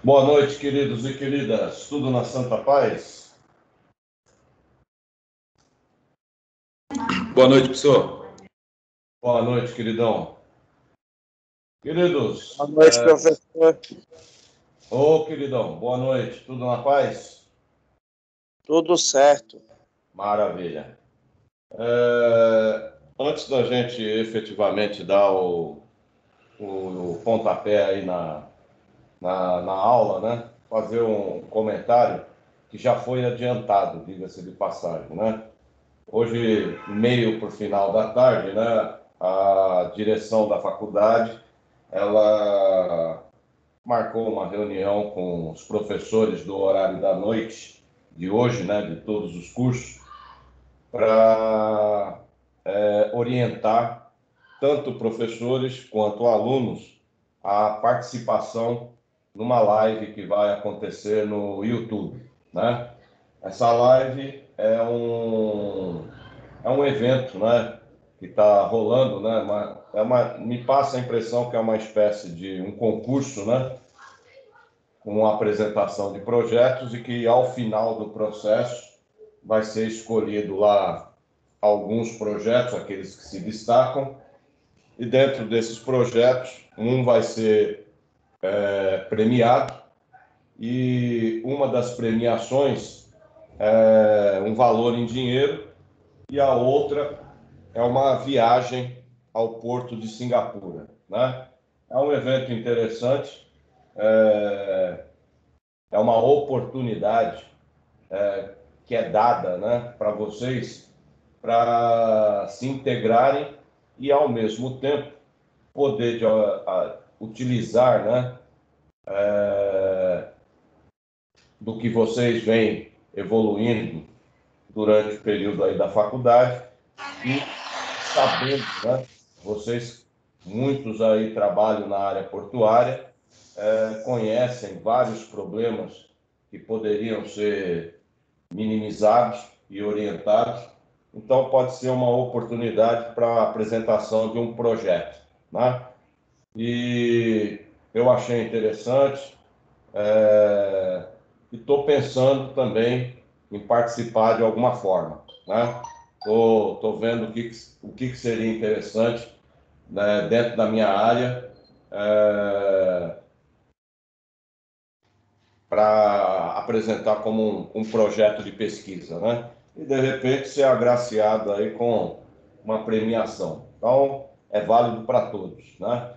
Boa noite, queridos e queridas. Tudo na Santa Paz? Boa noite, professor. Boa noite, queridão. Boa Queridos, noite, professor. ô queridão, boa noite. Tudo na paz? Tudo certo. Maravilha. Antes da gente efetivamente dar o pontapé aí na aula, né? Fazer um comentário que já foi adiantado, diga-se de passagem, né? Hoje, meio por final da tarde, né? A direção da faculdade, ela marcou uma reunião com os professores do horário da noite de hoje, né, de todos os cursos, para orientar tanto professores quanto alunos a participação numa live que vai acontecer no YouTube, né? Essa live é um evento, né, que está rolando, né? Me passa a impressão que é uma espécie de um concurso, né, com a apresentação de projetos e que ao final do processo vai ser escolhido lá alguns projetos, aqueles que se destacam, e dentro desses projetos um vai ser premiado e uma das premiações é um valor em dinheiro e a outra é uma viagem ao Porto de Singapura, né? É um evento interessante, é uma oportunidade que é dada, né, para vocês para se integrarem e, ao mesmo tempo, poder utilizar, né, do que vocês vêm evoluindo durante o período aí da faculdade e sabendo, né, vocês, muitos aí trabalham na área portuária, conhecem vários problemas que poderiam ser minimizados e orientados. Então, pode ser uma oportunidade para a apresentação de um projeto, né? E eu achei interessante e estou pensando também em participar de alguma forma, né? Tô vendo o que seria interessante, né, dentro da minha área, para apresentar como um projeto de pesquisa, né? E de repente ser agraciado aí com uma premiação. Então, é válido para todos, né?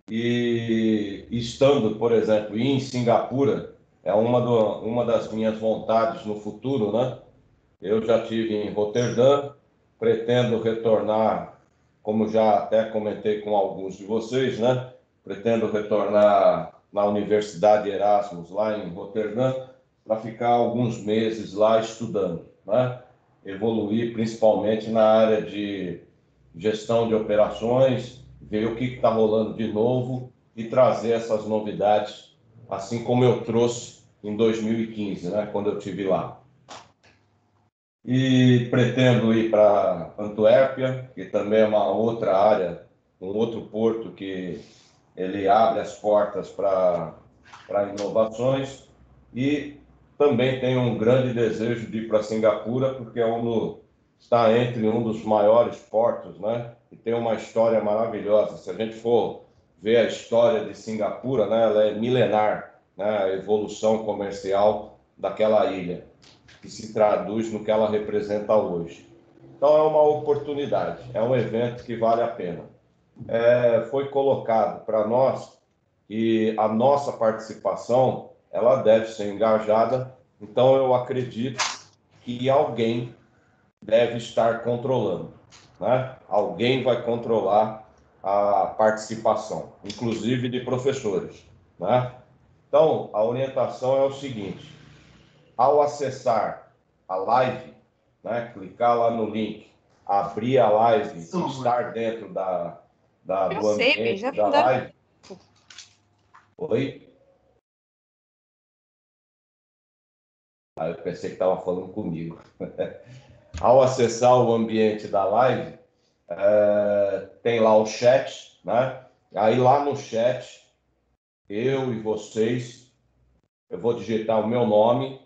E estando, por exemplo, em Singapura, é uma das minhas vontades no futuro, né? Eu já tive em Roterdã, pretendo retornar, como já até comentei com alguns de vocês, né? Pretendo retornar na Universidade Erasmus, lá em Roterdã, para ficar alguns meses lá estudando, né? Evoluir principalmente na área de gestão de operações, ver o que está rolando de novo e trazer essas novidades, assim como eu trouxe em 2015, né? Quando eu estive lá. E pretendo ir para Antuérpia, que também é uma outra área, um outro porto que ele abre as portas para inovações. E também tenho um grande desejo de ir para Singapura, porque está entre um dos maiores portos, né? E tem uma história maravilhosa. Se a gente for ver a história de Singapura, né, ela é milenar, né, a evolução comercial daquela ilha, que se traduz no que ela representa hoje. Então é uma oportunidade, é um evento que vale a pena. Foi colocado para nós e a nossa participação ela deve ser engajada, então eu acredito que alguém deve estar controlando, né? Alguém vai controlar a participação, inclusive de professores, né? Então, a orientação é o seguinte: ao acessar a live, né, clicar lá no link, abrir a live, estar dentro do ambiente da live. Oi? Eu pensei que estava falando comigo. Ao acessar o ambiente da live, tem lá o chat, né? Aí lá no chat, eu e vocês eu vou digitar o meu nome,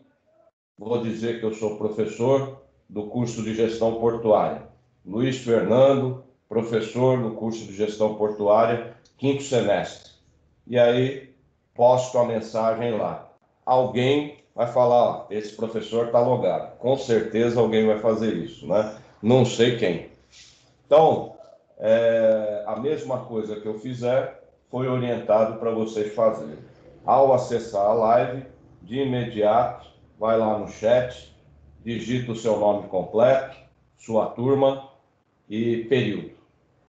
vou dizer que eu sou professor do curso de gestão portuária. Luiz Fernando, professor no curso de gestão portuária, 5º semestre. E aí, posto a mensagem lá. Alguém vai falar, ó, esse professor está logado. Com certeza alguém vai fazer isso, né? Não sei quem. Então, a mesma coisa que eu fizer foi orientado para vocês fazerem. Ao acessar a live, de imediato, vai lá no chat, digita o seu nome completo, sua turma e período.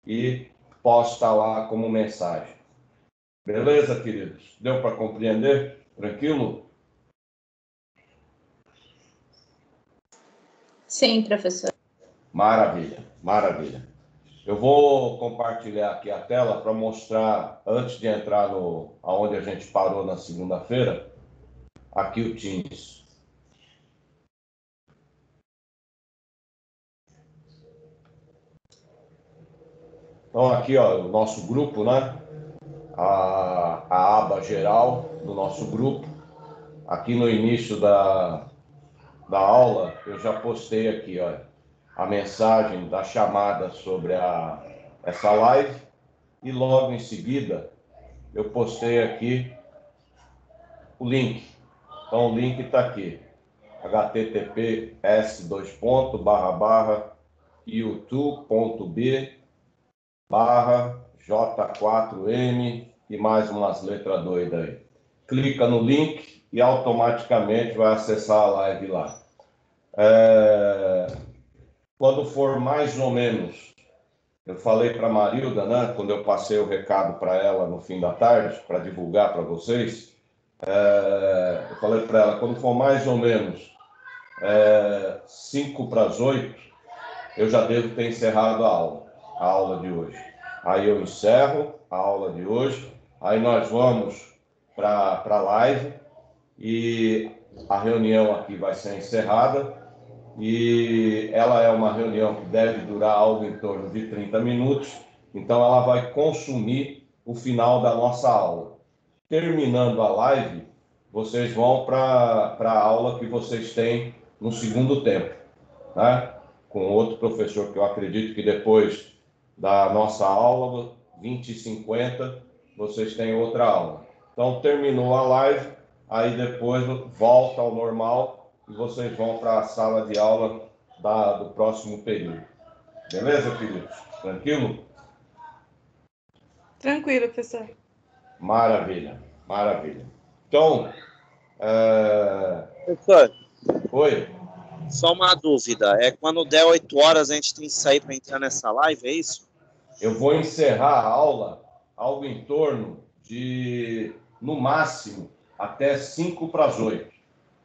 E posta lá como mensagem. Beleza, queridos? Deu para compreender? Tranquilo? Sim, professor. Maravilha, maravilha. Eu vou compartilhar aqui a tela para mostrar, antes de entrar aonde a gente parou na segunda-feira, aqui o Teams. Então, aqui, ó, o nosso grupo, né? A aba geral do nosso grupo. Aqui no início da aula, eu já postei aqui, ó, a mensagem da chamada sobre essa live. E logo em seguida, eu postei aqui o link. Então, o link está aqui. https://youtube.b/J4M e mais umas letras doidas aí. Clica no link e automaticamente vai acessar a live lá. Quando for mais ou menos, eu falei para a Marilda, né, quando eu passei o recado para ela no fim da tarde, para divulgar para vocês, eu falei para ela, quando for mais ou menos 7:55, eu já devo ter encerrado a aula de hoje. Aí eu encerro a aula de hoje, aí nós vamos para a live e a reunião aqui vai ser encerrada e ela é uma reunião que deve durar algo em torno de 30 minutos, então ela vai consumir o final da nossa aula. Terminando a live, vocês vão para a aula que vocês têm no segundo tempo, né? Com outro professor que eu acredito que depois da nossa aula, 20h50, vocês têm outra aula. Então, terminou a live, aí depois volta ao normal e vocês vão para a sala de aula do próximo período. Beleza, queridos? Tranquilo? Tranquilo, professor. Maravilha, maravilha. Então, Professor, oi. só uma dúvida. Quando der 8 horas a gente tem que sair para entrar nessa live, é isso? Eu vou encerrar a aula algo em torno de, no máximo, até 7:55.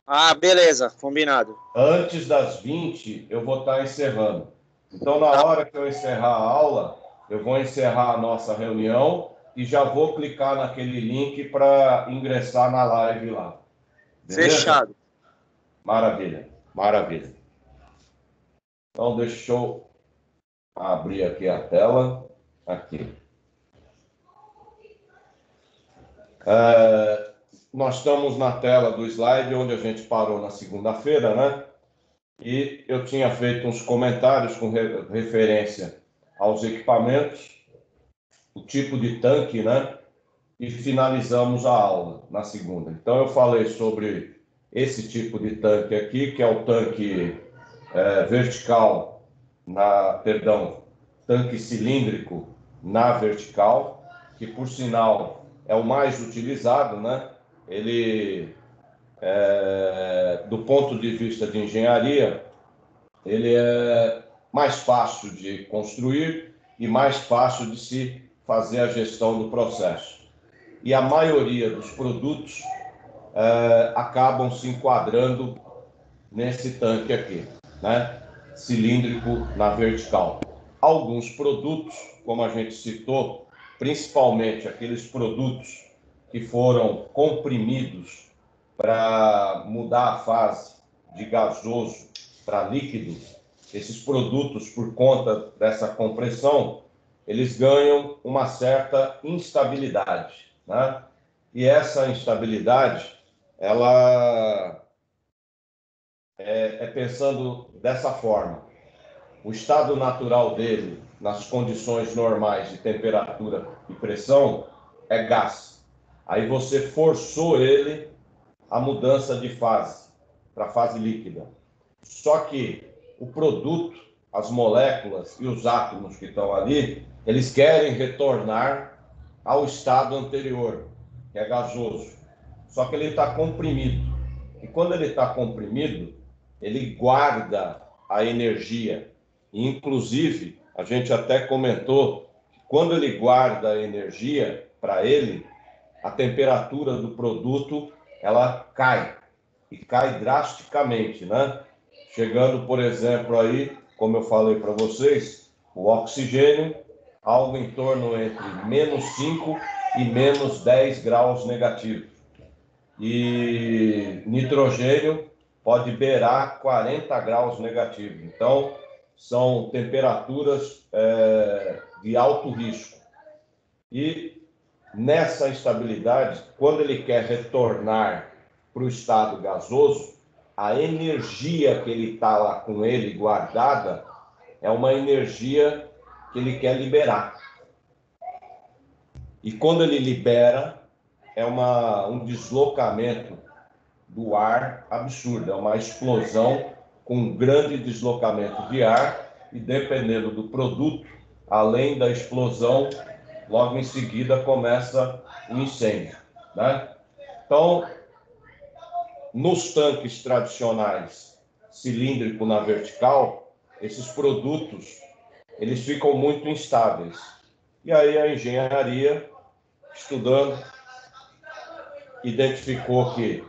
Ah, beleza, combinado. Antes das 20, eu vou estar encerrando. Então, na hora que eu encerrar a aula, eu vou encerrar a nossa reunião e já vou clicar naquele link para ingressar na live lá. Beleza? Fechado. Maravilha, maravilha. Então, deixa eu abrir aqui a tela. Aqui. Nós estamos na tela do slide onde a gente parou na segunda-feira, né? E eu tinha feito uns comentários com referência aos equipamentos, o tipo de tanque, né? E finalizamos a aula na segunda. Então, eu falei sobre esse tipo de tanque aqui, que é o tanque vertical, tanque cilíndrico na vertical, que, por sinal, é o mais utilizado, né? Ele, do ponto de vista de engenharia, ele é mais fácil de construir e mais fácil de se fazer a gestão do processo. E a maioria dos produtos acabam se enquadrando nesse tanque aqui, né? Cilíndrico na vertical. Alguns produtos, como a gente citou, principalmente aqueles produtos que foram comprimidos para mudar a fase de gasoso para líquido, esses produtos, por conta dessa compressão, eles ganham uma certa instabilidade, né? E essa instabilidade, ela é pensando dessa forma. O estado natural dele, nas condições normais de temperatura e pressão, é gás. Aí você forçou ele a mudança de fase, para fase líquida. Só que o produto, as moléculas e os átomos que estão ali, eles querem retornar ao estado anterior, que é gasoso. Só que ele está comprimido. E quando ele está comprimido, ele guarda a energia. E, inclusive, a gente até comentou que quando ele guarda a energia para ele, a temperatura do produto ela cai, e cai drasticamente, né? Chegando, por exemplo, aí, como eu falei para vocês, o oxigênio, algo em torno entre -5 e -10 graus negativos. E nitrogênio pode beirar 40 graus negativos. Então, são temperaturas de alto risco. E nessa instabilidade, quando ele quer retornar para o estado gasoso, a energia que ele está lá com ele guardada é uma energia que ele quer liberar. E quando ele libera, é um deslocamento do ar absurdo, é uma explosão com um grande deslocamento de ar e, dependendo do produto, além da explosão, logo em seguida começa o incêndio, né? Então, nos tanques tradicionais, cilíndrico na vertical, esses produtos, eles ficam muito instáveis. E aí a engenharia, estudando, identificou que,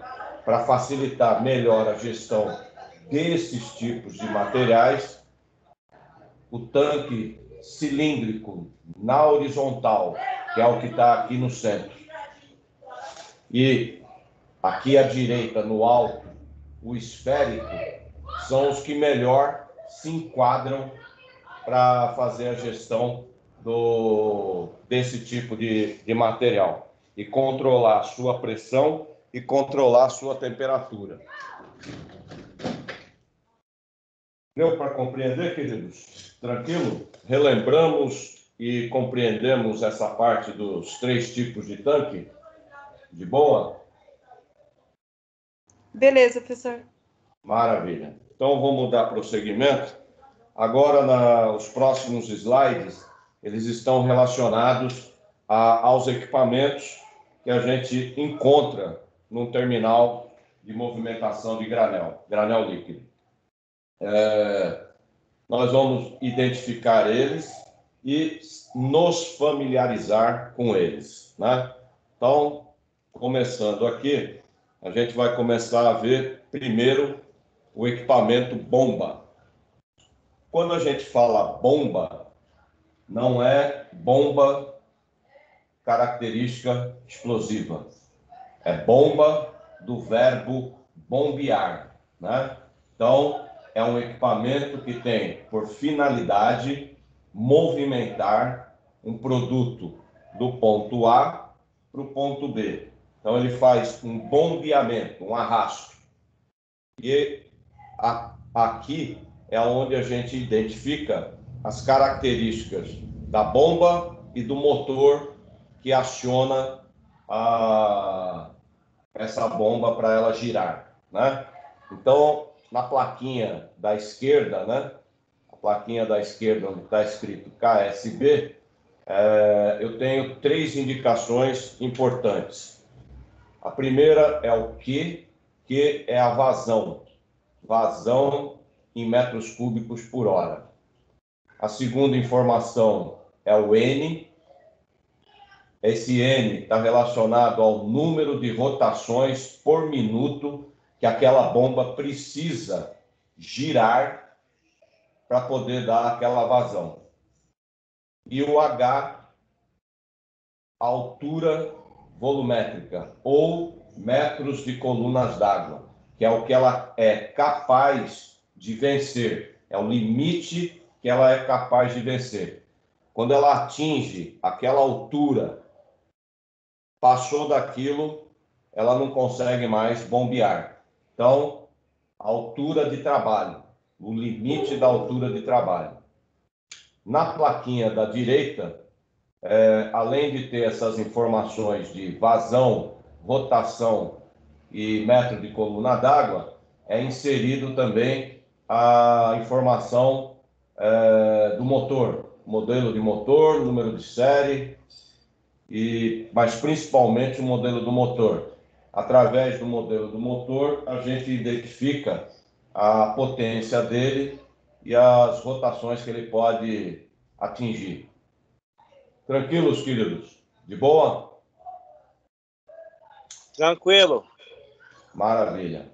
para facilitar melhor a gestão desses tipos de materiais, o tanque cilíndrico na horizontal, que é o que está aqui no centro, e aqui à direita, no alto, o esférico, são os que melhor se enquadram para fazer a gestão desse tipo de material e controlar a sua pressão e controlar a sua temperatura. Deu para compreender, queridos? Tranquilo? Relembramos e compreendemos essa parte dos 3 tipos de tanque? De boa? Beleza, professor. Maravilha. Então, vamos dar prosseguimento. Agora, os próximos slides, eles estão relacionados aos equipamentos que a gente encontra num terminal de movimentação de granel líquido. Nós vamos identificar eles e nos familiarizar com eles, né? Então, começando aqui, a gente vai começar a ver primeiro o equipamento bomba. Quando a gente fala bomba, não é bomba característica explosiva. É bomba do verbo bombear, né? Então, é um equipamento que tem por finalidade movimentar um produto do ponto A para o ponto B. Então, ele faz um bombeamento, um arrasto. E aqui é onde a gente identifica as características da bomba e do motor que aciona essa bomba para ela girar, né? Então, na plaquinha da esquerda, né? A plaquinha da esquerda, onde está escrito KSB, eu tenho 3 indicações importantes. A primeira é o Q, que é a vazão em metros cúbicos por hora. A segunda informação é o N. Esse N está relacionado ao número de rotações por minuto que aquela bomba precisa girar para poder dar aquela vazão. E o H, altura volumétrica, ou metros de colunas d'água, que é o que ela é capaz de vencer, é o limite que ela é capaz de vencer. Quando ela atinge aquela altura, passou daquilo, ela não consegue mais bombear. Então, altura de trabalho, o limite da altura de trabalho. Na plaquinha da direita, além de ter essas informações de vazão, rotação e metro de coluna d'água, é inserido também a informação do motor, modelo de motor, número de série, mas principalmente o modelo do motor. Através do modelo do motor, a gente identifica a potência dele e as rotações que ele pode atingir. Tranquilos, queridos? De boa? Tranquilo. Maravilha.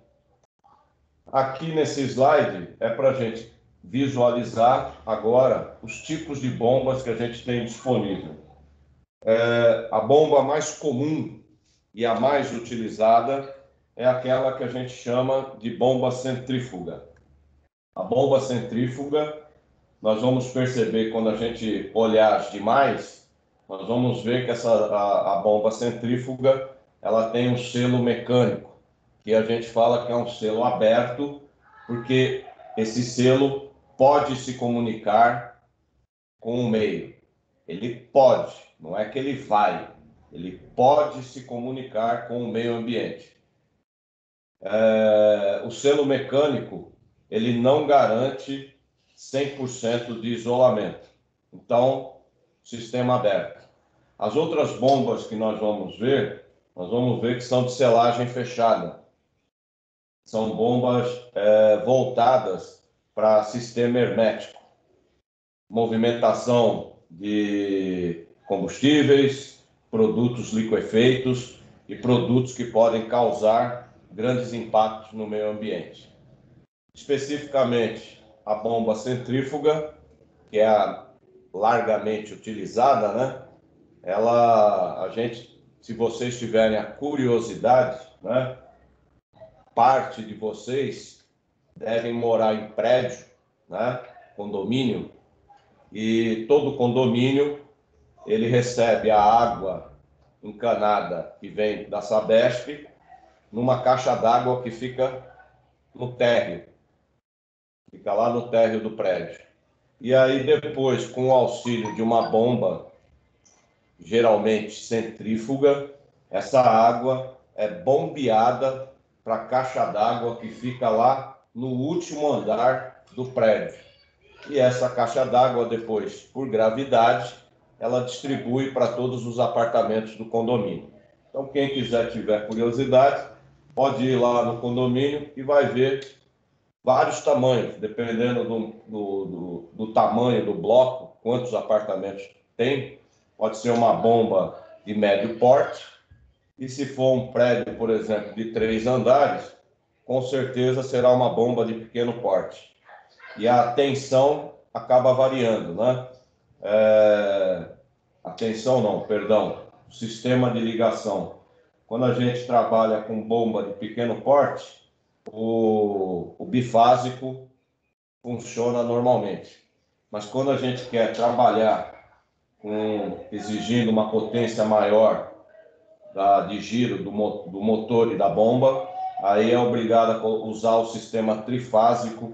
Aqui nesse slide é para a gente visualizar agora os tipos de bombas que a gente tem disponível. A bomba mais comum e a mais utilizada é aquela que a gente chama de bomba centrífuga. A bomba centrífuga, nós vamos perceber quando a gente olhar as demais, nós vamos ver que a bomba centrífuga ela tem um selo mecânico, que a gente fala que é um selo aberto, porque esse selo pode se comunicar com o meio. Ele pode, não é que ele vai, ele pode se comunicar com o meio ambiente. O selo mecânico, ele não garante 100% de isolamento. Então, sistema aberto. As outras bombas que nós vamos ver que são de selagem fechada. São bombas voltadas para sistema hermético. Movimentação de combustíveis, produtos liquefeitos e produtos que podem causar grandes impactos no meio ambiente. Especificamente, a bomba centrífuga, que é a largamente utilizada, né? Se vocês tiverem a curiosidade, né? Parte de vocês devem morar em prédio, né? Condomínio, e todo condomínio ele recebe a água encanada que vem da Sabesp numa caixa d'água que fica no térreo, fica lá no térreo do prédio. E aí depois, com o auxílio de uma bomba, geralmente centrífuga, essa água é bombeada para a caixa d'água que fica lá no último andar do prédio. E essa caixa d'água, depois, por gravidade, ela distribui para todos os apartamentos do condomínio. Então, quem tiver curiosidade, pode ir lá no condomínio e vai ver vários tamanhos, dependendo do tamanho do bloco, quantos apartamentos tem. Pode ser uma bomba de médio porte, e se for um prédio, por exemplo, de 3 andares, com certeza será uma bomba de pequeno porte. E a tensão acaba variando, né? A tensão não, perdão, o sistema de ligação. Quando a gente trabalha com bomba de pequeno porte, o bifásico funciona normalmente. Mas quando a gente quer trabalhar exigindo uma potência maior de giro do motor e da bomba, aí é obrigado a usar o sistema trifásico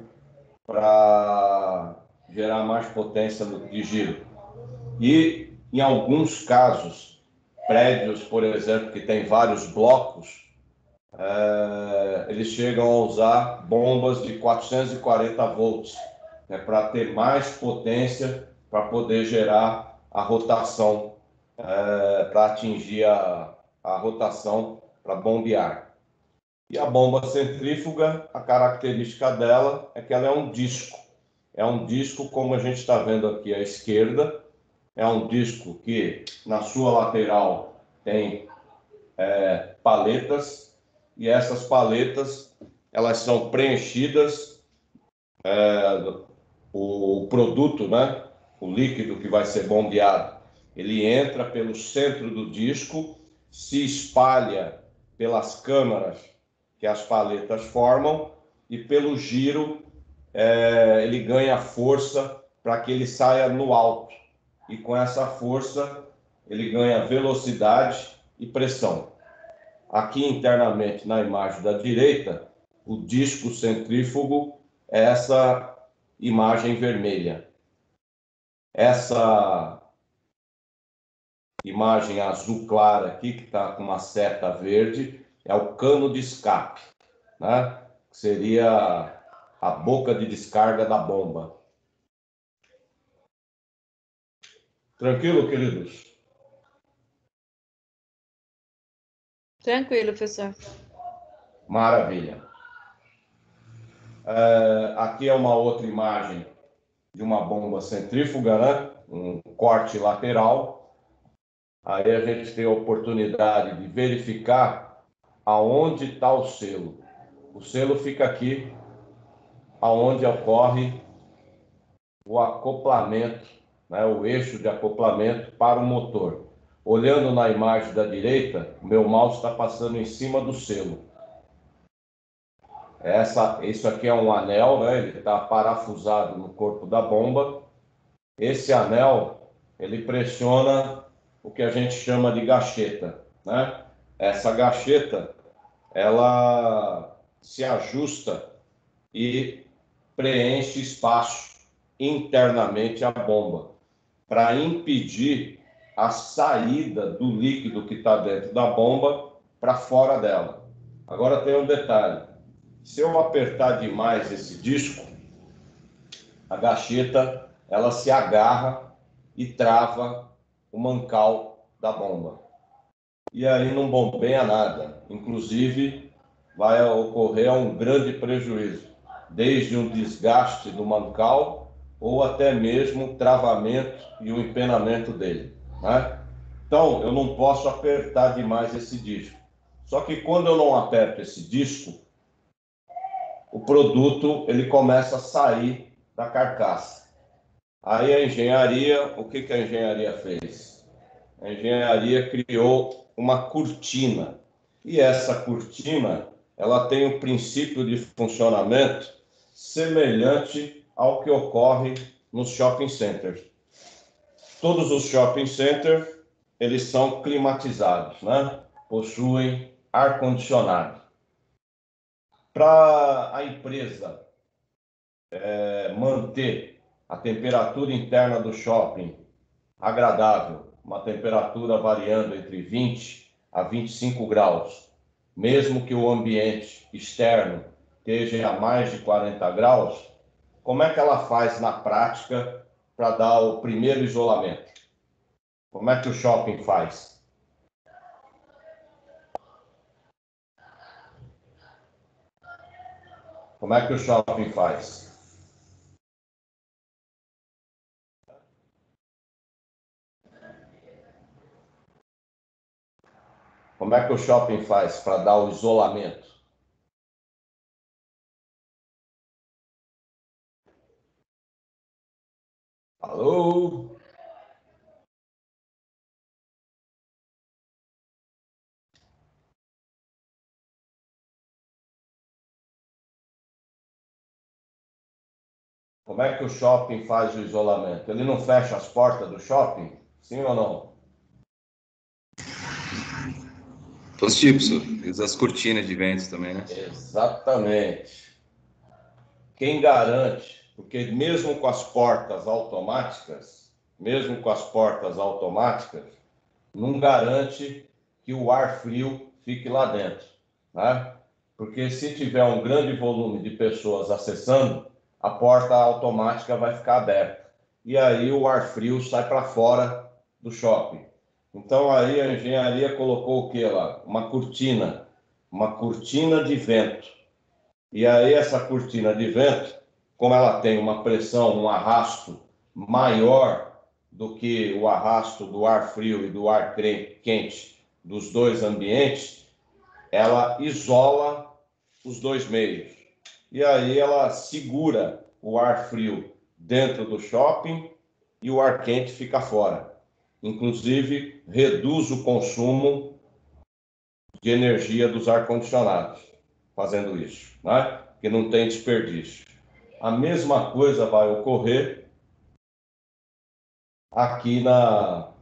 para gerar mais potência de giro. E, em alguns casos, prédios, por exemplo, que tem vários blocos, eles chegam a usar bombas de 440 volts, né, para ter mais potência, para poder gerar a rotação, para atingir a rotação, para bombear. E a bomba centrífuga, a característica dela é que ela é um disco. É um disco, como a gente está vendo aqui à esquerda, é um disco que na sua lateral tem paletas, e essas paletas elas são preenchidas, o produto, né, o líquido que vai ser bombeado, ele entra pelo centro do disco, se espalha pelas câmaras que as paletas formam, e pelo giro ele ganha força para que ele saia no alto, e com essa força ele ganha velocidade e pressão. Aqui internamente, na imagem da direita, o disco centrífugo é essa imagem vermelha. Essa imagem azul clara aqui, que está com uma seta verde, é o cano de escape, né? Que seria a boca de descarga da bomba. Tranquilo, queridos? Tranquilo, professor. Maravilha. Aqui é uma outra imagem de uma bomba centrífuga, né? Um corte lateral. Aí a gente tem a oportunidade de verificar aonde está o selo. O selo fica aqui, aonde ocorre o acoplamento, né? O eixo de acoplamento para o motor. Olhando na imagem da direita, o meu mouse está passando em cima do selo. Isso aqui é um anel, né? Ele está parafusado no corpo da bomba. Esse anel, ele pressiona o que a gente chama de gacheta, né? Essa gacheta, ela se ajusta e preenche espaço internamente à bomba para impedir a saída do líquido que está dentro da bomba para fora dela. Agora tem um detalhe. Se eu apertar demais esse disco, a gacheta ela se agarra e trava o mancal da bomba. E aí não bombeia nada. Inclusive, vai ocorrer um grande prejuízo, desde um desgaste do mancal ou até mesmo o travamento e o empenamento dele, né? Então, eu não posso apertar demais esse disco. Só que quando eu não aperto esse disco, o produto ele começa a sair da carcaça. Aí a engenharia, o que a engenharia fez? A engenharia criou uma cortina. E essa cortina, ela tem um princípio de funcionamento semelhante ao que ocorre nos shopping centers. Todos os shopping centers, eles são climatizados, né? Possuem ar-condicionado. Para a empresa manter a temperatura interna do shopping agradável, uma temperatura variando entre 20 a 25 graus, mesmo que o ambiente externo esteja a mais de 40 graus, como é que ela faz na prática para dar o primeiro isolamento? Como é que o shopping faz? Como é que o shopping faz? Como é que o shopping faz para dar o isolamento? Alô? Como é que o shopping faz o isolamento? Ele não fecha as portas do shopping? Sim ou não? Positivo, professor. Usa as cortinas de ventos também, né? Exatamente. Quem garante, porque mesmo com as portas automáticas, não garante que o ar frio fique lá dentro, né? Porque se tiver um grande volume de pessoas acessando, a porta automática vai ficar aberta. E aí o ar frio sai para fora do shopping. Então aí a engenharia colocou o que lá? Uma cortina de vento. E aí essa cortina de vento, como ela tem uma pressão, um arrasto maior do que o arrasto do ar frio e do ar quente dos dois ambientes, ela isola os dois meios. E aí ela segura o ar frio dentro do shopping e o ar quente fica fora. Inclusive, reduz o consumo de energia dos ar-condicionados, fazendo isso, né? Porque não tem desperdício. A mesma coisa vai ocorrer aqui na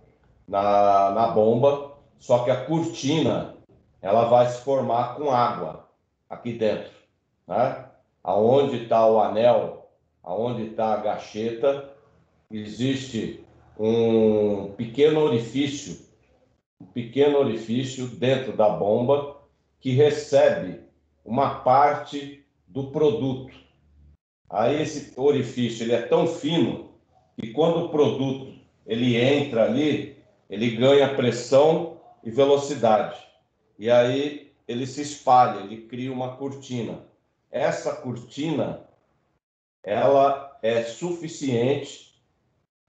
bomba, só que a cortina ela vai se formar com água aqui dentro, né? Aonde está o anel, aonde está a gacheta, existe um pequeno orifício dentro da bomba que recebe uma parte do produto. Aí esse orifício ele é tão fino que quando o produto ele entra ali, ele ganha pressão e velocidade. E aí ele se espalha, ele cria uma cortina. Essa cortina, ela é suficiente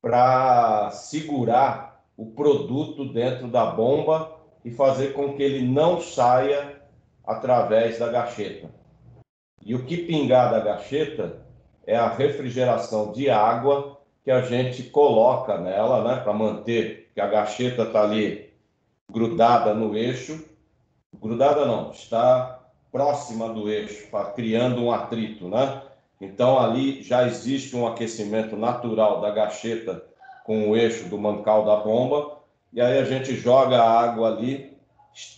para segurar o produto dentro da bomba e fazer com que ele não saia através da gacheta. E o que pingar da gacheta é a refrigeração de água que a gente coloca nela, né, para manter que a gacheta está ali grudada no eixo. Grudada não, está próxima do eixo, criando um atrito, né? Então ali já existe um aquecimento natural da gacheta com o eixo do mancal da bomba, e aí a gente joga a água ali,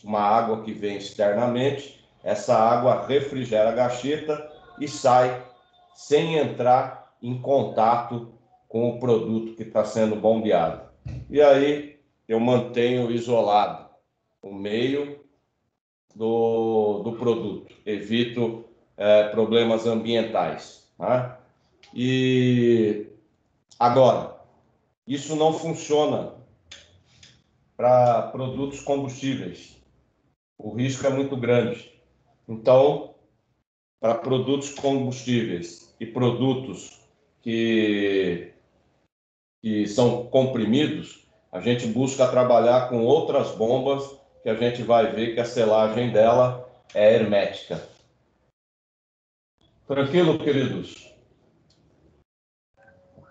uma água que vem externamente, essa água refrigera a gacheta e sai sem entrar em contato com o produto que está sendo bombeado. E aí eu mantenho isolado o meio do produto, evito problemas ambientais. Tá? E agora, isso não funciona para produtos combustíveis. O risco é muito grande. Então, para produtos combustíveis e produtos que são comprimidos, a gente busca trabalhar com outras bombas que a gente vai ver que a selagem dela é hermética. Tranquilo, queridos?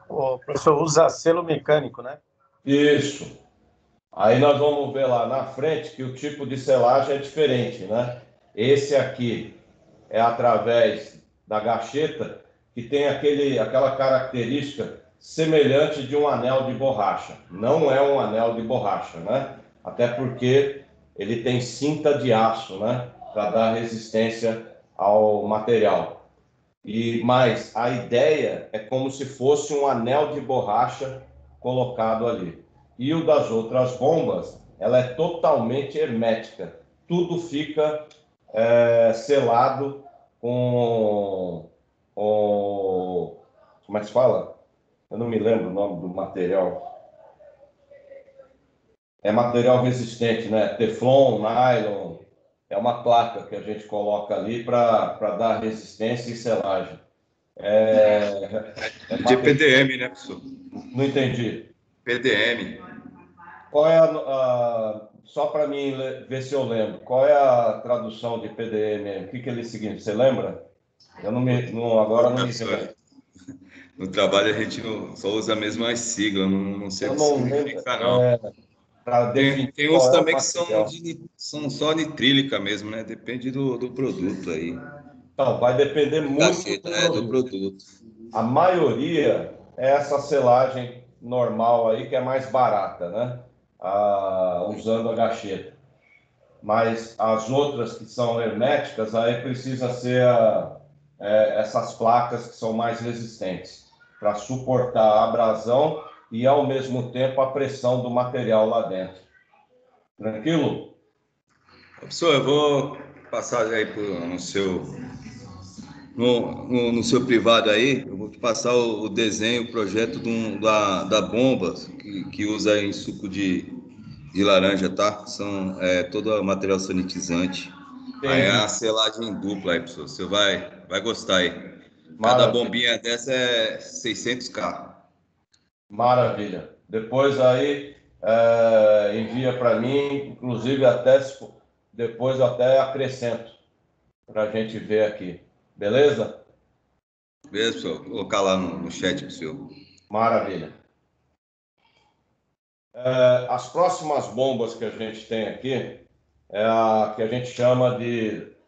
O professor usa selo mecânico, né? Isso. Aí nós vamos ver lá na frente que o tipo de selagem é diferente, né? Esse aqui é através da gacheta, que tem aquela característica semelhante de um anel de borracha. Não é um anel de borracha, né? Até porque ele tem cinta de aço, né? Para dar resistência ao material. Mas a ideia é como se fosse um anel de borracha colocado ali. E o das outras bombas, ela é totalmente hermética. Tudo fica selado como é que se fala? Eu não me lembro o nome do material. É material resistente, né? Teflon, nylon. É uma placa que a gente coloca ali para dar resistência e selagem. De PDM, né, professor? Não entendi. PDM. Qual é só para mim ver se eu lembro, qual é a tradução de PDM? O que ele significa? Você lembra? Eu agora não me lembro. No trabalho a gente só usa a mesma sigla, não sei o que significa, não. Tem uns também que são só nitrílica mesmo, né? Depende do produto aí. Então, vai depender muito do produto. A maioria é essa selagem normal aí, que é mais barata, né? Usando a gacheta. Mas as outras que são herméticas, aí precisa ser essas placas que são mais resistentes, para suportar a abrasão e, ao mesmo tempo, a pressão do material lá dentro. Tranquilo? Professor, eu vou passar aí no seu privado aí, eu vou te passar o desenho, o projeto da bomba que usa em suco de laranja, tá? São todo material sanitizante. Entendi. Aí é a selagem dupla aí, professor. Você vai gostar aí. Cada Maravilha. bombinha dessa é 600K. Maravilha. Depois aí envia para mim, inclusive depois eu até acrescento para a gente ver aqui. Beleza? Beleza, pessoal? Vou colocar lá no chat para o senhor. Maravilha. As próximas bombas que a gente tem aqui é a que a gente chama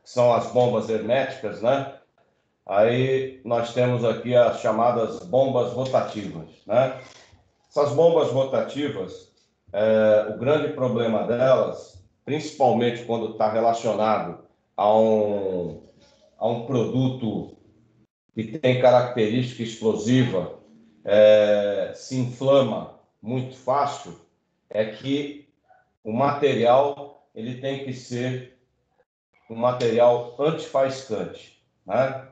são as bombas herméticas, né? Aí nós temos aqui as chamadas bombas rotativas, né? Essas bombas rotativas, o grande problema delas principalmente quando está relacionado a um produto que tem característica explosiva, se inflama muito fácil, é que o material ele tem que ser um material antifaiscante, né?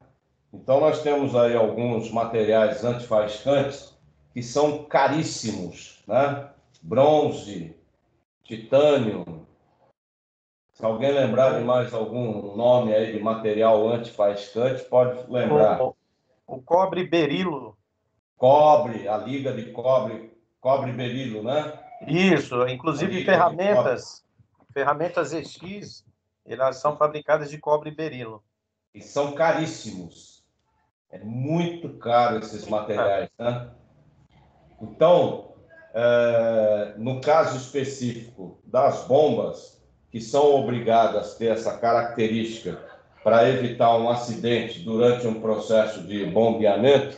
Então, nós temos aí alguns materiais antifaiscantes que são caríssimos, né? Bronze, titânio. Se alguém lembrar de mais algum nome aí de material antifaiscante, pode lembrar. O cobre berilo. Cobre, a liga de cobre, cobre berilo, né? Isso, inclusive ferramentas EX, elas são fabricadas de cobre berilo. E são caríssimos. É muito caro esses materiais, né? Então, no caso específico das bombas, que são obrigadas a ter essa característica para evitar um acidente durante um processo de bombeamento,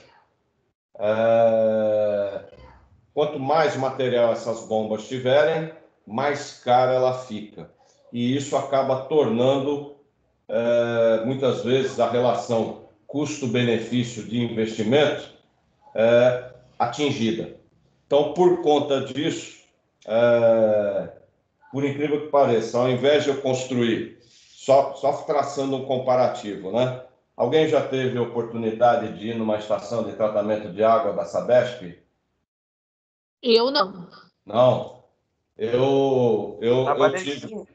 quanto mais material essas bombas tiverem, mais cara ela fica. E isso acaba tornando, muitas vezes, a relação custo-benefício de investimento atingida. Então, por conta disso, por incrível que pareça, ao invés de eu construir, só traçando um comparativo, né? Alguém já teve oportunidade de ir numa estação de tratamento de água da Sabesp? Eu não. Não. Eu tive. Não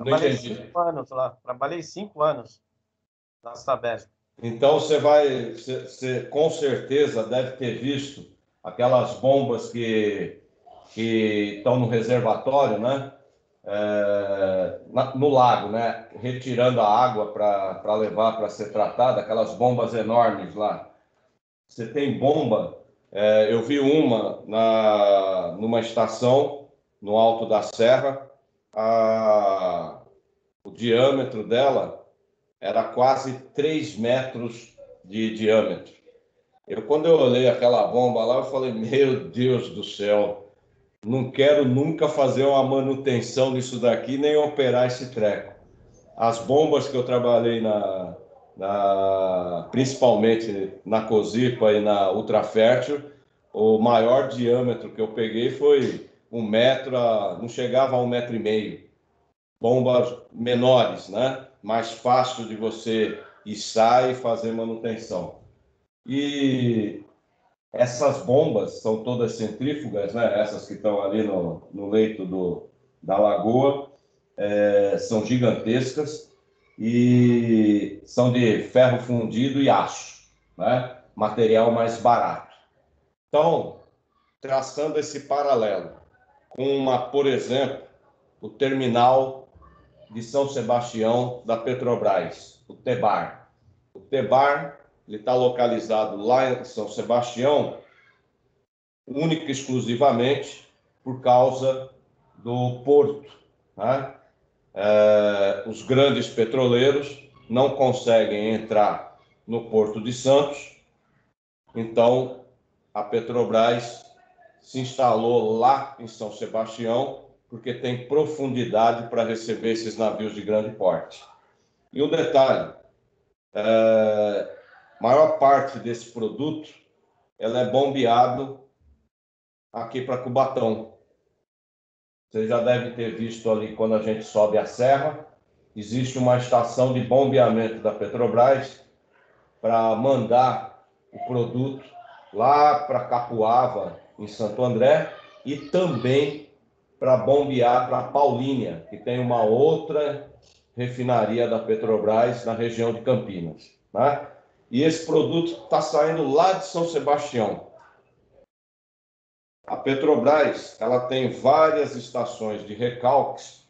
Trabalhei entendi. 5 anos lá. Trabalhei 5 anos na Sabesp. Então, você com certeza deve ter visto aquelas bombas que estão no reservatório, né? No lago, né? Retirando a água para levar para ser tratada, aquelas bombas enormes lá. Você tem bomba, eu vi uma numa estação no alto da serra, o diâmetro dela era quase 3 metros de diâmetro. Quando eu olhei aquela bomba lá, eu falei, meu Deus do céu, não quero nunca fazer uma manutenção nisso daqui, nem operar esse treco. As bombas que eu trabalhei principalmente na Cosipa e na Ultrafértil, o maior diâmetro que eu peguei foi 1 metro, não chegava a 1,5 metro. Bombas menores, né? Mais fácil de você içar e fazer manutenção. E essas bombas são todas centrífugas, né? Essas que estão ali no leito da lagoa, são gigantescas e são de ferro fundido e aço, né? Material mais barato. Então, traçando esse paralelo com por exemplo, o terminal de São Sebastião da Petrobras, o TEBAR. O TEBAR está localizado lá em São Sebastião, única e exclusivamente por causa do porto, né? Os grandes petroleiros não conseguem entrar no Porto de Santos, então a Petrobras se instalou lá em São Sebastião, porque tem profundidade para receber esses navios de grande porte. E um detalhe, maior parte desse produto ela é bombeado aqui para Cubatão. Você já deve ter visto ali, quando a gente sobe a serra, existe uma estação de bombeamento da Petrobras para mandar o produto lá para Capuava, em Santo André, e também para bombear para Paulínia, que tem uma outra refinaria da Petrobras na região de Campinas, né? E esse produto está saindo lá de São Sebastião. A Petrobras ela tem várias estações de recalques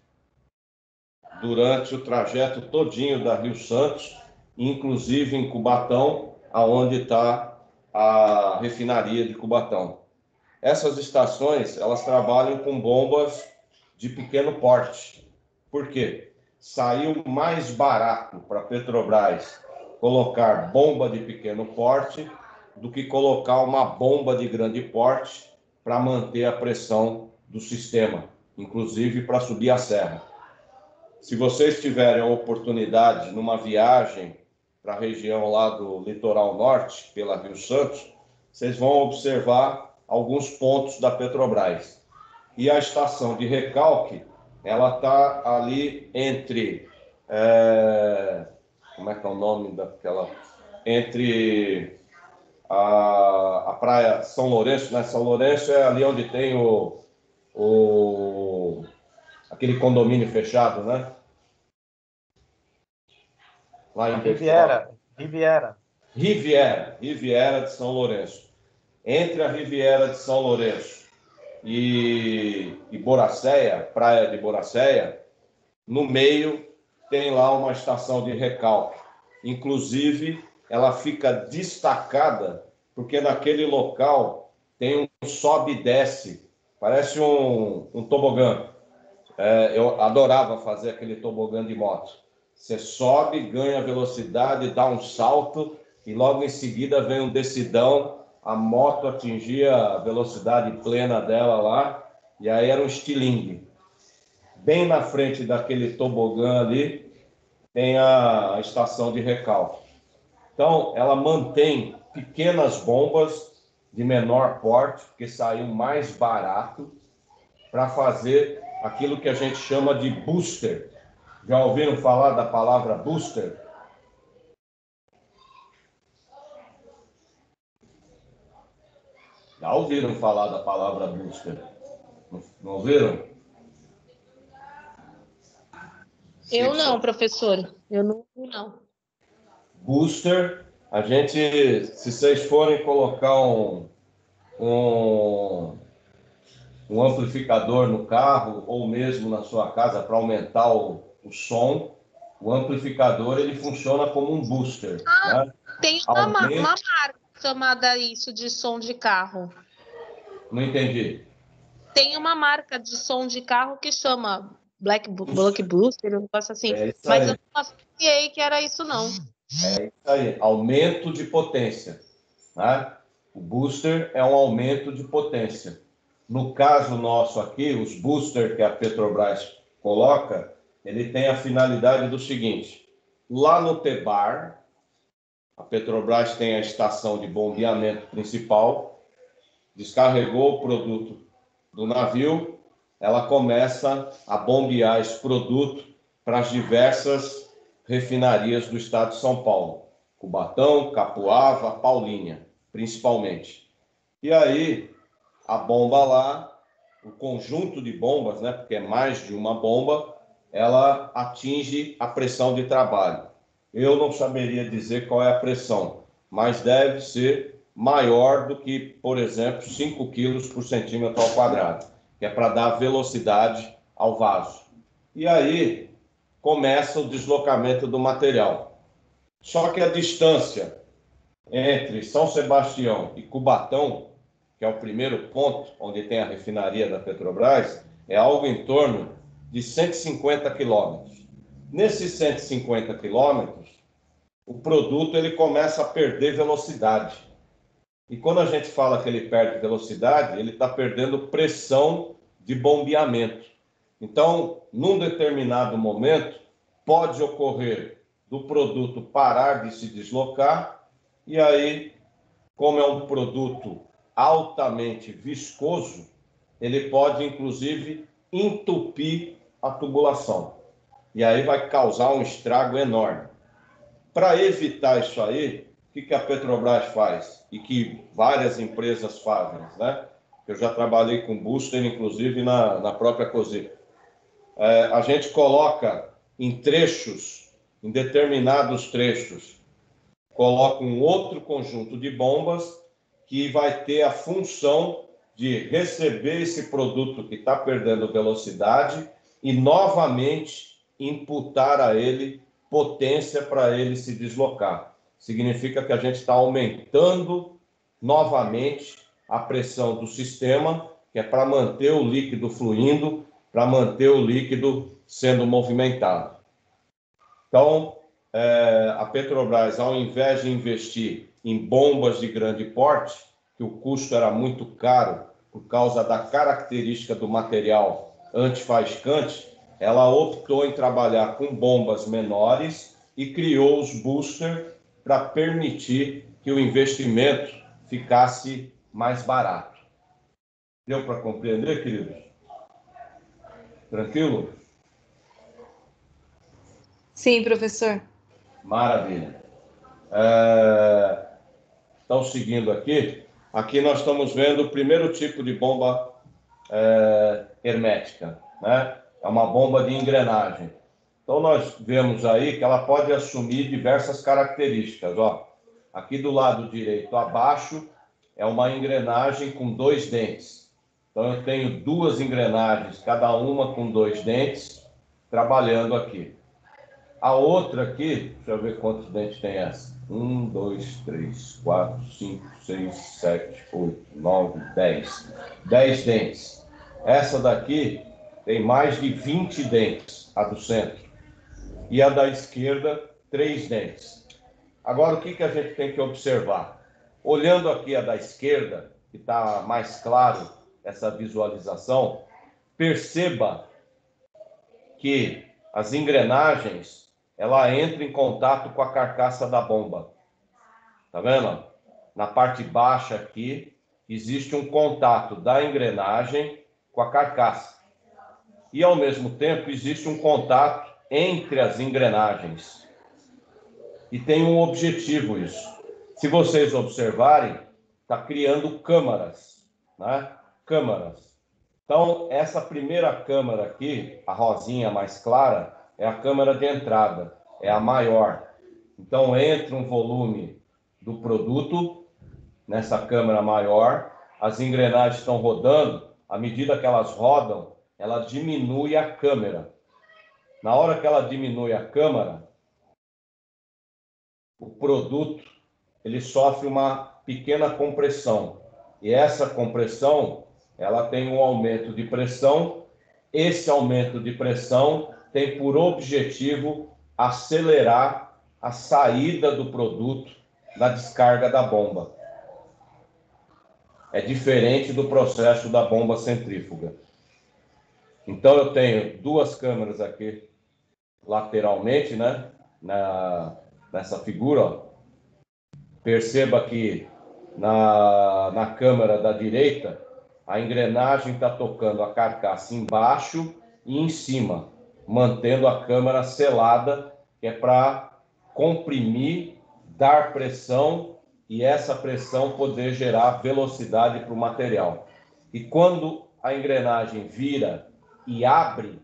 durante o trajeto todinho da Rio Santos, inclusive em Cubatão, aonde está a refinaria de Cubatão. Essas estações elas trabalham com bombas de pequeno porte. Por quê? Saiu mais barato para a Petrobras colocar bomba de pequeno porte do que colocar uma bomba de grande porte para manter a pressão do sistema, inclusive para subir a serra. se vocês tiverem a oportunidade, numa viagem para a região lá do litoral norte, pela Rio Santos, vocês vão observar alguns pontos da Petrobras. E a estação de recalque, ela está ali entre... como é que é o nome daquela... Entre a praia São Lourenço, né? São Lourenço é ali onde tem aquele condomínio fechado, né? Lá em Riviera de São Lourenço. Entre a Riviera de São Lourenço e Boracéia, praia de Boracéia, no meio tem lá uma estação de recalque. Inclusive, ela fica destacada porque naquele local tem um sobe e desce, parece um tobogã. Eu adorava fazer aquele tobogã de moto. Você sobe, ganha velocidade, dá um salto e logo em seguida vem um descidão. A moto atingia a velocidade plena dela lá e aí era um estilingue. Bem na frente daquele tobogã ali tem a estação de recalque. Então, ela mantém pequenas bombas de menor porte, porque saiu mais barato, para fazer aquilo que a gente chama de booster. Já ouviram falar da palavra booster? Já ouviram falar da palavra booster? Não ouviram? Eu não, professor. Eu não. Booster, a gente, se vocês forem colocar um amplificador no carro ou mesmo na sua casa para aumentar o som, o amplificador ele funciona como um booster. Né? Tem uma marca chamada isso de som de carro. Não entendi. Tem uma marca de som de carro que chama Black Booster, um negócio assim. Mas eu não associei que era isso, não. É isso aí, aumento de potência. Né? O booster é um aumento de potência. No caso nosso aqui, os boosters que a Petrobras coloca, ele tem a finalidade do seguinte: lá no Tebar, a Petrobras tem a estação de bombeamento principal, descarregou o produto do navio, ela começa a bombear esse produto para as diversas refinarias do estado de São Paulo, Cubatão, Capuava, Paulínia, principalmente. E aí, a bomba lá, o conjunto de bombas, né, porque é mais de uma bomba, ela atinge a pressão de trabalho. Eu não saberia dizer qual é a pressão, mas deve ser maior do que, por exemplo, 5 quilos por centímetro ao quadrado, que é para dar velocidade ao vaso. E aí começa o deslocamento do material. Só que a distância entre São Sebastião e Cubatão, que é o primeiro ponto onde tem a refinaria da Petrobras, é algo em torno de 150 quilômetros. Nesses 150 quilômetros, o produto ele começa a perder velocidade. E quando a gente fala que ele perde velocidade, ele está perdendo pressão de bombeamento. Então, num determinado momento, pode ocorrer do produto parar de se deslocar, e aí, como é um produto altamente viscoso, ele pode, inclusive, entupir a tubulação. E aí vai causar um estrago enorme. Para evitar isso aí, o que a Petrobras faz? E que várias empresas fazem, né? Eu já trabalhei com booster, inclusive, na própria COSIP. A gente coloca em trechos, em determinados trechos, coloca um outro conjunto de bombas que vai ter a função de receber esse produto que está perdendo velocidade e novamente imputar a ele potência para ele se deslocar. Significa que a gente está aumentando novamente a pressão do sistema, que é para manter o líquido fluindo, para manter o líquido sendo movimentado. Então, a Petrobras, ao invés de investir em bombas de grande porte, que o custo era muito caro por causa da característica do material antifaiscante, ela optou em trabalhar com bombas menores e criou os boosters para permitir que o investimento ficasse mais barato. Deu para compreender, queridos? Tranquilo? Sim, professor. Maravilha. Então, seguindo aqui, aqui nós estamos vendo o primeiro tipo de bomba hermética, né? É uma bomba de engrenagem. Então, nós vemos aí que ela pode assumir diversas características. Ó, aqui do lado direito abaixo é uma engrenagem com 2 dentes. Então, eu tenho 2 engrenagens, cada uma com 2 dentes, trabalhando aqui. A outra aqui, deixa eu ver quantos dentes tem essa. 1, 2, 3, 4, 5, 6, 7, 8, 9, 10. 10 dentes. Essa daqui tem mais de 20 dentes, a do centro. E a da esquerda, 3 dentes. Agora, o que a gente tem que observar? Olhando aqui a da esquerda, que está mais claro essa visualização, perceba que as engrenagens, ela entra em contato com a carcaça da bomba. Tá vendo? Na parte baixa aqui, existe um contato da engrenagem com a carcaça. E, ao mesmo tempo, existe um contato entre as engrenagens. E tem um objetivo isso. Se vocês observarem, está criando câmaras, né? Câmaras. Então, essa primeira câmara aqui, a rosinha mais clara, é a câmara de entrada, é a maior. Então, entra um volume do produto nessa câmara maior, as engrenagens estão rodando, à medida que elas rodam, ela diminui a câmara. Na hora que ela diminui a câmara, o produto ele sofre uma pequena compressão. E essa compressão, ela tem um aumento de pressão. Esse aumento de pressão tem por objetivo acelerar a saída do produto da descarga da bomba. É diferente do processo da bomba centrífuga. Então, eu tenho 2 câmaras aqui lateralmente, né? Nessa figura, ó. Perceba que na câmara da direita, a engrenagem está tocando a carcaça embaixo e em cima, mantendo a câmara selada, que é para comprimir, dar pressão e essa pressão poder gerar velocidade para o material. E quando a engrenagem vira e abre,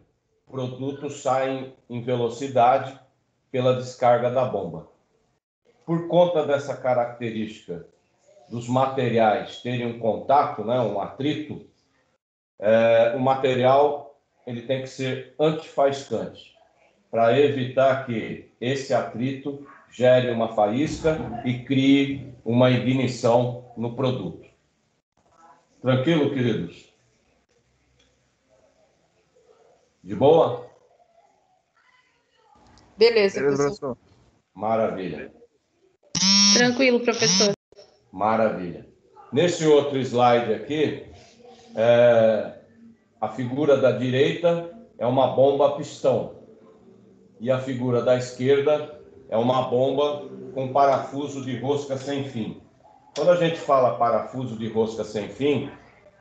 o produto sai em velocidade pela descarga da bomba. Por conta dessa característica dos materiais terem um contato, né, um atrito, o material ele tem que ser antifaiscante, para evitar que esse atrito gere uma faísca e crie uma ignição no produto. Tranquilo, queridos? De boa? Beleza, professor. Maravilha. Tranquilo, professor. Maravilha. Nesse outro slide aqui, a figura da direita é uma bomba a pistão e a figura da esquerda é uma bomba com parafuso de rosca sem fim. Quando a gente fala parafuso de rosca sem fim,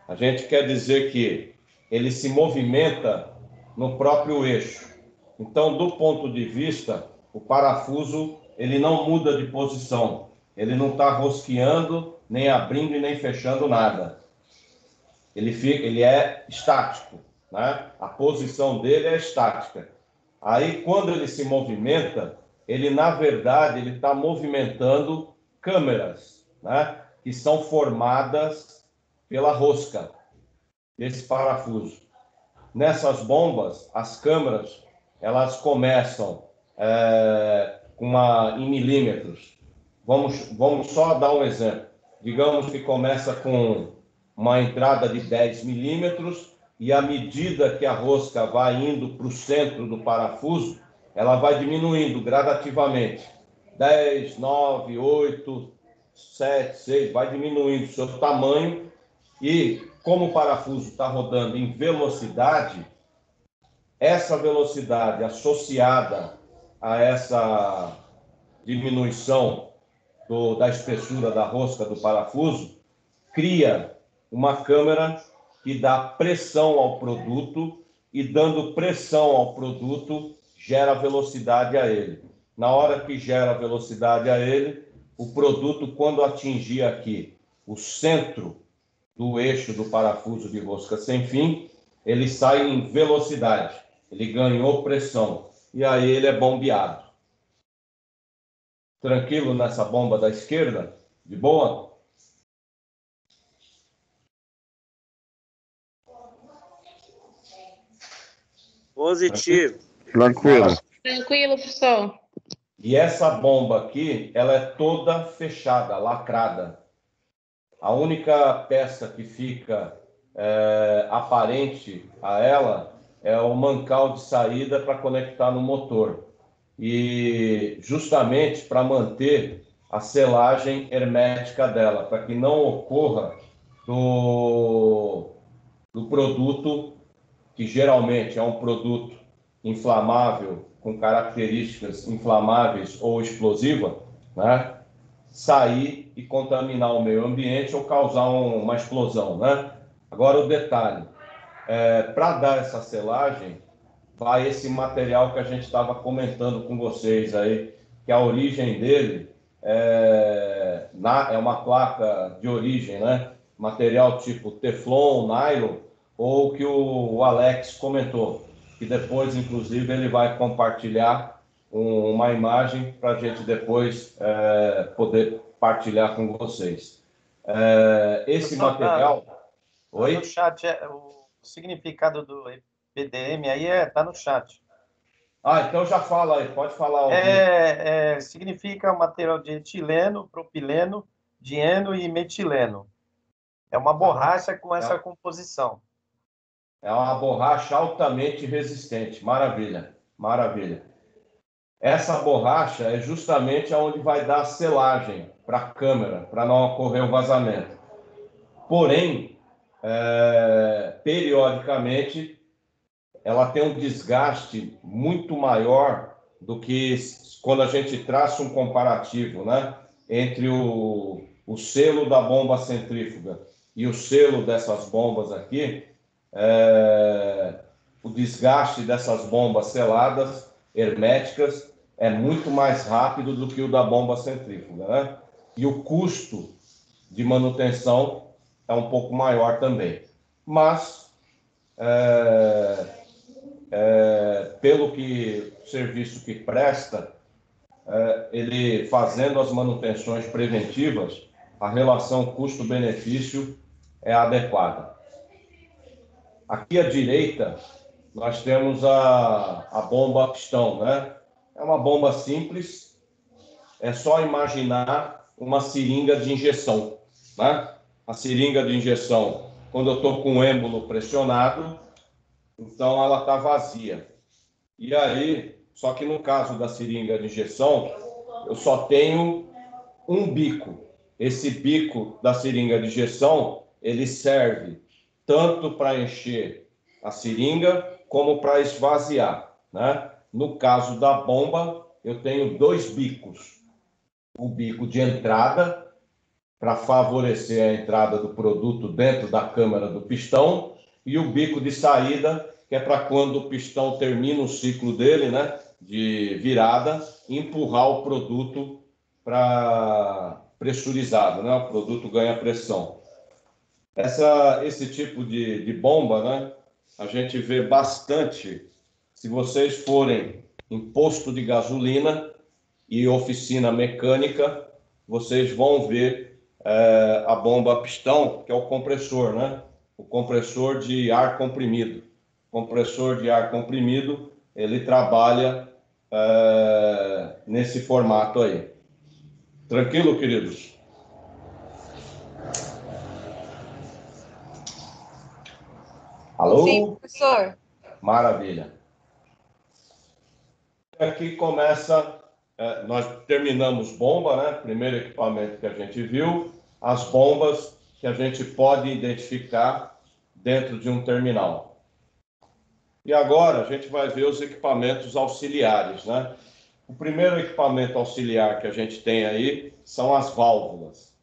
a gente quer dizer que ele se movimenta no próprio eixo. Então, do ponto de vista, o parafuso ele não muda de posição. Ele não está rosqueando, nem abrindo e nem fechando nada. Ele é estático, né? A posição dele é estática. Aí, quando ele se movimenta, ele, na verdade, ele está movimentando câmeras, né? Que são formadas pela rosca desse parafuso. Nessas bombas, as câmeras, elas começam em milímetros. Vamos só dar um exemplo. Digamos que começa com uma entrada de 10 milímetros e à medida que a rosca vai indo para o centro do parafuso, ela vai diminuindo gradativamente. 10, 9, 8, 7, 6, vai diminuindo o seu tamanho e como o parafuso está rodando em velocidade, essa velocidade associada a essa diminuição da espessura da rosca do parafuso cria uma câmara que dá pressão ao produto e, dando pressão ao produto, gera velocidade a ele. Na hora que gera velocidade a ele, o produto, quando atingir aqui o centro do eixo do parafuso de rosca sem fim, ele sai em velocidade, ele ganhou pressão, e aí ele é bombeado. Tranquilo nessa bomba da esquerda? De boa? Positivo. Tranquilo. Tranquilo, professor. E essa bomba aqui, ela é toda fechada, lacrada. A única peça que fica aparente a ela é o mancal de saída para conectar no motor. E justamente para manter a selagem hermética dela, para que não ocorra do produto, que geralmente é um produto inflamável, com características inflamáveis ou explosivas, né? Sair e contaminar o meio ambiente ou causar uma explosão, né? Agora o detalhe, para dar essa selagem, vai esse material que a gente estava comentando com vocês aí, que a origem dele é uma placa de origem, né? Material tipo Teflon, nylon, ou que o Alex comentou, que depois, inclusive, ele vai compartilhar uma imagem para a gente depois poder partilhar com vocês. Esse material... Oi? No chat, o significado do EPDM aí está no chat. Então já fala aí, pode falar. Significa o material de etileno, propileno, dieno e metileno. É uma borracha com essa composição. É uma borracha altamente resistente. Maravilha, maravilha. Essa borracha é justamente onde vai dar a selagem para a câmera, para não ocorrer o vazamento. Porém, periodicamente, ela tem um desgaste muito maior do que quando a gente traça um comparativo, né, entre o selo da bomba centrífuga e o selo dessas bombas aqui. O desgaste dessas bombas seladas, herméticas, é muito mais rápido do que o da bomba centrífuga, né? E o custo de manutenção é um pouco maior também. Mas, pelo que o serviço que presta, ele fazendo as manutenções preventivas, a relação custo-benefício é adequada. Aqui à direita, nós temos a bomba pistão, né? É uma bomba simples, é só imaginar uma seringa de injeção, né? A seringa de injeção, quando eu estou com o êmbolo pressionado, então ela está vazia. E aí, só que no caso da seringa de injeção, eu só tenho um bico. Esse bico da seringa de injeção, ele serve tanto para encher a seringa como para esvaziar, né? No caso da bomba, eu tenho dois bicos. O bico de entrada, para favorecer a entrada do produto dentro da câmara do pistão, e o bico de saída, que é para quando o pistão termina o ciclo dele, né, de virada, empurrar o produto para pressurizado, né? O produto ganha pressão. Esse tipo de bomba, né, a gente vê bastante se vocês forem em posto de gasolina e oficina mecânica, vocês vão ver a bomba pistão, que é o compressor, né? O compressor de ar comprimido. O compressor de ar comprimido, ele trabalha nesse formato aí. Tranquilo, queridos? Alô? Sim, professor. Maravilha. Aqui começa, nós terminamos bomba, né? Primeiro equipamento que a gente viu, as bombas que a gente pode identificar dentro de um terminal. E agora a gente vai ver os equipamentos auxiliares, né? O primeiro equipamento auxiliar que a gente tem aí são as válvulas,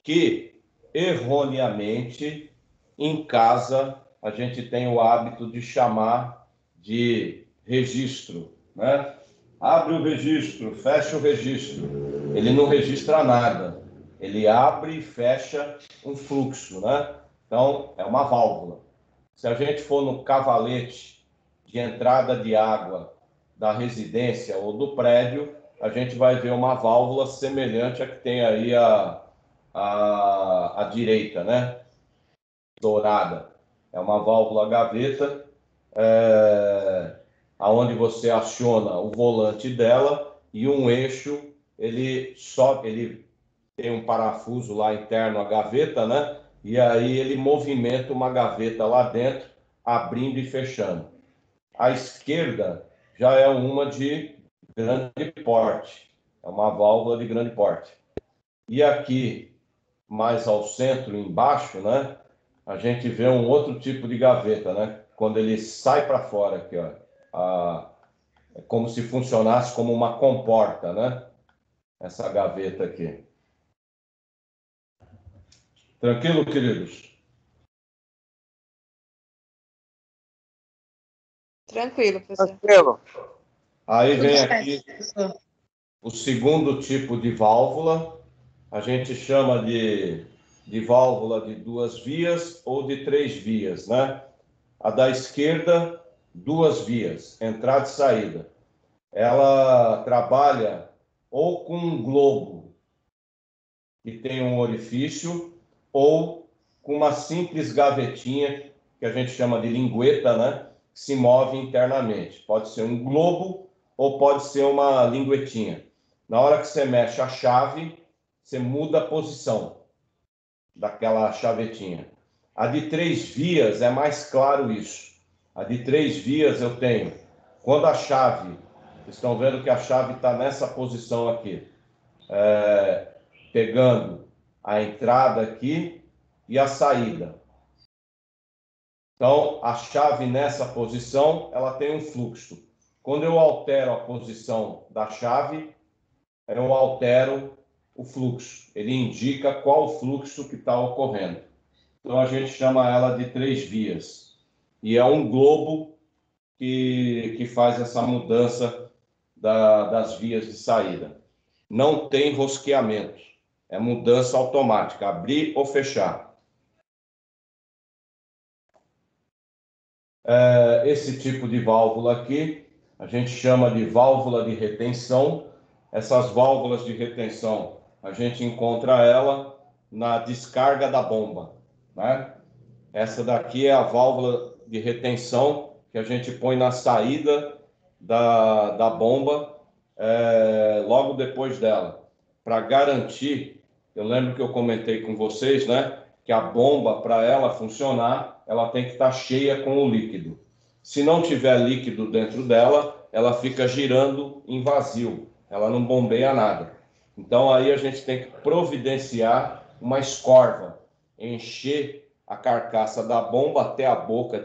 que erroneamente em casa a gente tem o hábito de chamar de registro, né? Abre o registro, fecha o registro. Ele não registra nada. Ele abre e fecha um fluxo, né? Então, é uma válvula. Se a gente for no cavalete de entrada de água da residência ou do prédio, a gente vai ver uma válvula semelhante à que tem aí à direita, né? Dourada. É uma válvula gaveta, aonde você aciona o volante dela e um eixo, ele tem um parafuso lá interno, a gaveta, né? E aí ele movimenta uma gaveta lá dentro, abrindo e fechando. À esquerda já é uma de grande porte, é uma válvula de grande porte. E aqui, mais ao centro, embaixo, né? A gente vê um outro tipo de gaveta, né? Quando ele sai para fora aqui, ó. É como se funcionasse como uma comporta, né? Essa gaveta aqui. Tranquilo, queridos? Tranquilo, professor. Tranquilo. Aí vem aqui o segundo tipo de válvula. A gente chama de válvula de 2 vias ou de 3 vias, né? A da esquerda, 2 vias, entrada e saída. Ela trabalha ou com um globo que tem um orifício ou com uma simples gavetinha que a gente chama de lingueta, né? Que se move internamente. Pode ser um globo ou pode ser uma linguetinha. Na hora que você mexe a chave, você muda a posição daquela chavetinha. A de 3 vias é mais claro isso. A de 3 vias eu tenho, quando a chave, vocês estão vendo que a chave está nessa posição aqui, pegando a entrada aqui e a saída. Então, a chave nessa posição, ela tem um fluxo. Quando eu altero a posição da chave, eu altero o fluxo. Ele indica qual o fluxo que está ocorrendo. Então, a gente chama ela de 3 vias. E é um globo que faz essa mudança das vias de saída. Não tem rosqueamento. É mudança automática, abrir ou fechar. Esse tipo de válvula aqui, a gente chama de válvula de retenção. Essas válvulas de retenção, a gente encontra ela na descarga da bomba, né? Essa daqui é a válvula de retenção que a gente põe na saída da bomba, logo depois dela. Para garantir, eu lembro que eu comentei com vocês, né? Que a bomba, para ela funcionar, ela tem que estar cheia com o líquido. Se não tiver líquido dentro dela, ela fica girando em vazio, ela não bombeia nada. Então aí a gente tem que providenciar uma escorva, encher a carcaça da bomba até a boca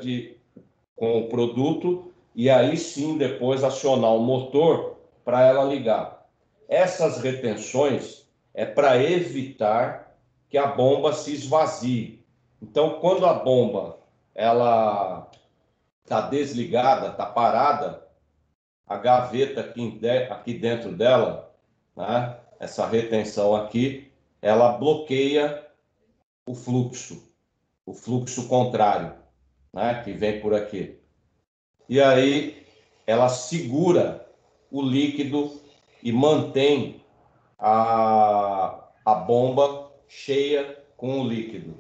com o produto e aí sim depois acionar o motor para ela ligar. Essas retenções é para evitar que a bomba se esvazie. Então, quando a bomba ela está desligada, está parada, a gaveta aqui dentro dela, né, essa retenção aqui, ela bloqueia o fluxo contrário, né, que vem por aqui. E aí ela segura o líquido e mantém a bomba cheia com o líquido.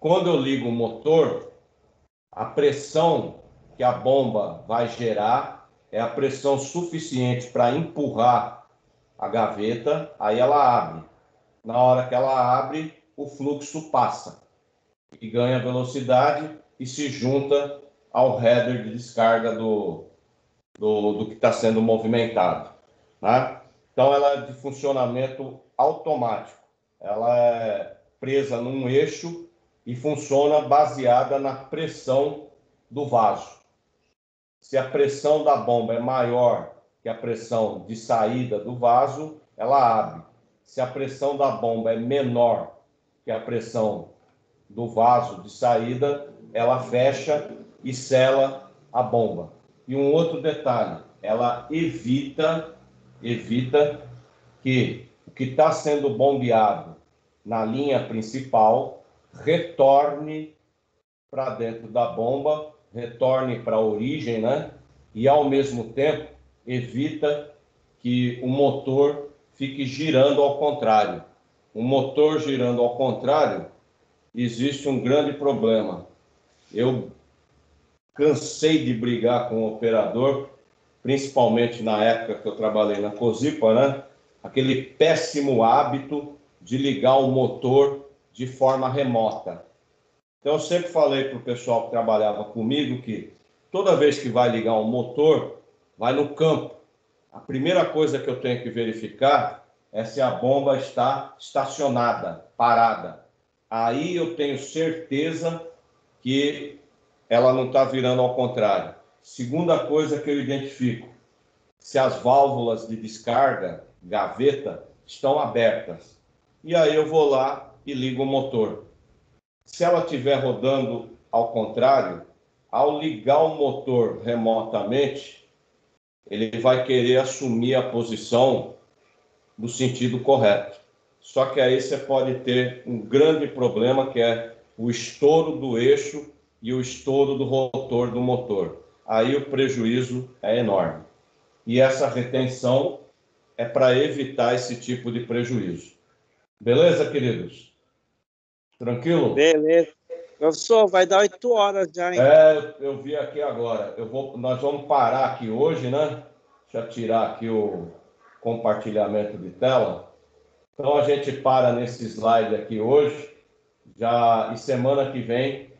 Quando eu ligo o motor, a pressão que a bomba vai gerar é a pressão suficiente para empurrar a gaveta, aí ela abre. Na hora que ela abre, o fluxo passa e ganha velocidade e se junta ao header de descarga do que está sendo movimentado, né? Então, ela é de funcionamento automático. Ela é presa num eixo e funciona baseada na pressão do vaso. Se a pressão da bomba é maior que a pressão de saída do vaso, ela abre. Se a pressão da bomba é menor que a pressão do vaso de saída, ela fecha e sela a bomba. E um outro detalhe, ela evita que o que está sendo bombeado na linha principal retorne para dentro da bomba, retorne para a origem, né? E, ao mesmo tempo, evita que o motor fique girando ao contrário. O motor girando ao contrário, existe um grande problema. Eu cansei de brigar com o operador, principalmente na época que eu trabalhei na Cosipa, né? Aquele péssimo hábito de ligar o motor de forma remota. Então, eu sempre falei para o pessoal que trabalhava comigo que toda vez que vai ligar um motor, vai no campo. A primeira coisa que eu tenho que verificar é se a bomba está estacionada, parada. Aí eu tenho certeza que ela não está virando ao contrário. Segunda coisa que eu identifico, se as válvulas de descarga, gaveta, estão abertas. E aí eu vou lá e ligo o motor. Se ela estiver rodando ao contrário, ao ligar o motor remotamente, ele vai querer assumir a posição no sentido correto. Só que aí você pode ter um grande problema, que é o estouro do eixo e o estouro do rotor do motor. Aí o prejuízo é enorme. E essa retenção é para evitar esse tipo de prejuízo. Beleza, queridos? Tranquilo? Beleza. Professor, vai dar 8 horas já, hein? Eu vi aqui agora. Nós vamos parar aqui hoje, né? Deixa eu tirar aqui o compartilhamento de tela. Então, a gente para nesse slide aqui hoje. E semana que vem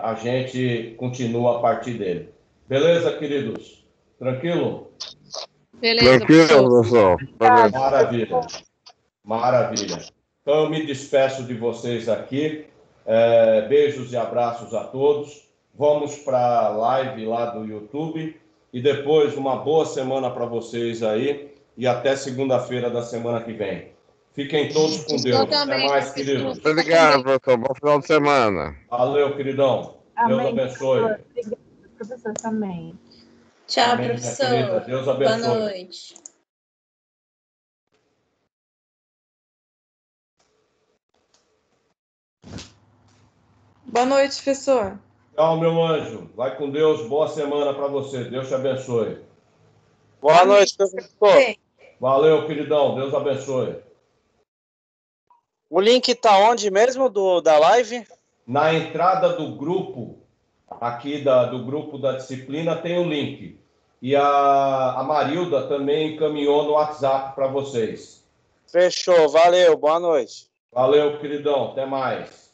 a gente continua a partir dele. Beleza, queridos? Tranquilo? Beleza, Tranquilo, professor. professor. Maravilha. Maravilha. Então, eu me despeço de vocês aqui. Beijos e abraços a todos. Vamos para a live lá do YouTube. E depois, uma boa semana para vocês aí. E até segunda-feira da semana que vem. Fiquem todos com Deus. Até mais, queridos. Obrigado, professor. Bom final de semana. Valeu, queridão. Deus abençoe. Obrigada, professor, também. Tchau, Amém, minha professor. querida. Deus abençoe. Boa noite. Boa noite, professor. Tchau, meu anjo. Vai com Deus. Boa semana para você. Deus te abençoe. Boa noite, professor. Valeu, queridão. Deus abençoe. O link tá onde mesmo da live? Na entrada do grupo, aqui do grupo da disciplina, tem o link. E a Marilda também encaminhou no WhatsApp para vocês. Fechou. Valeu. Boa noite. Valeu, queridão. Até mais.